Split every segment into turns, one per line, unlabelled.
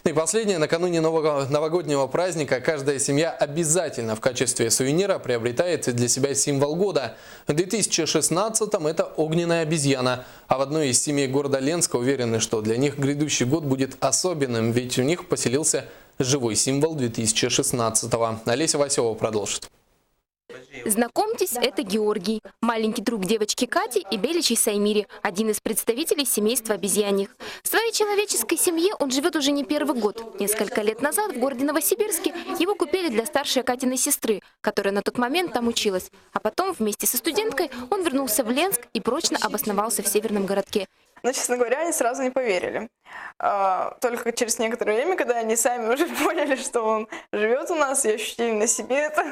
Ну и последнее. Накануне новогоднего праздника каждая семья обязательно в качестве сувенира приобретает для себя символ года. В 2016-м это огненная обезьяна. А в одной из семей города Ленска уверены, что для них грядущий год будет особенным, ведь у них поселился живой символ 2016-го. Олеся Василова продолжит.
Знакомьтесь, это Георгий, маленький друг девочки Кати и беличьей Саймири, один из представителей семейства обезьяньих. В своей человеческой семье он живет уже не первый год. Несколько лет назад в городе Новосибирске его купили для старшей Катиной сестры, которая на тот момент там училась. А потом вместе со студенткой он вернулся в Ленск и прочно обосновался в северном городке.
Но, честно говоря, они сразу не поверили. Только через некоторое время, когда они сами уже поняли, что он живет у нас, и ощутили на себе это,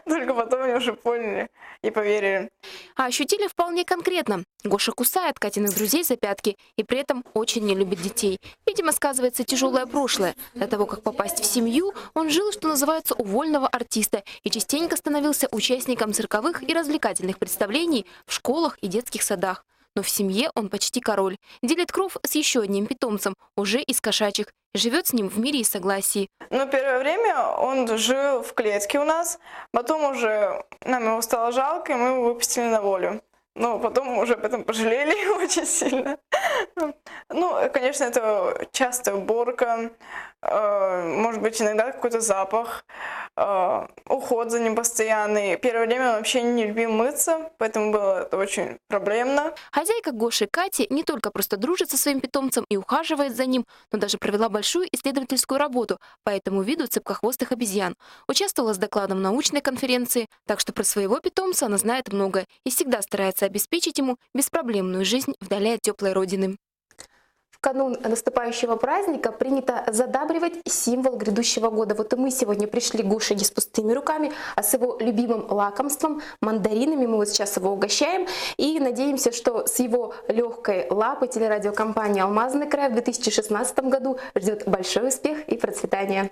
только потом они уже поняли и поверили.
А ощутили вполне конкретно. Гоша кусает Катиных друзей за пятки и при этом очень не любит детей. Видимо, сказывается тяжелое прошлое. До того, как попасть в семью, он жил, что называется, у вольного артиста и частенько становился участником цирковых и развлекательных представлений в школах и детских садах. Но в семье он почти король. Делит кров с еще одним питомцем, уже из кошачьих, и живет с ним в мире и согласии.
Но первое время он жил в клетке у нас, потом уже нам его стало жалко, и мы его выпустили на волю. Но потом уже об этом пожалели очень сильно. Ну, конечно, это частая уборка, может быть, иногда какой-то запах, уход за ним постоянный. Первое время он вообще не любил мыться, поэтому было это очень проблемно.
Хозяйка Гоши Кати не только просто дружит со своим питомцем и ухаживает за ним, но даже провела большую исследовательскую работу по этому виду цепкохвостых обезьян. Участвовала с докладом в научной конференции, так что про своего питомца она знает многое и всегда старается обеспечить ему беспроблемную жизнь вдали от теплой родины.
В канун наступающего праздника принято задабривать символ грядущего года. Вот и мы сегодня пришли к Гоше не с пустыми руками, а с его любимым лакомством, мандаринами. Мы вот сейчас его угощаем и надеемся, что с его легкой лапы телерадиокомпания «Алмазный край» в 2016 году ждет большой успех и процветание.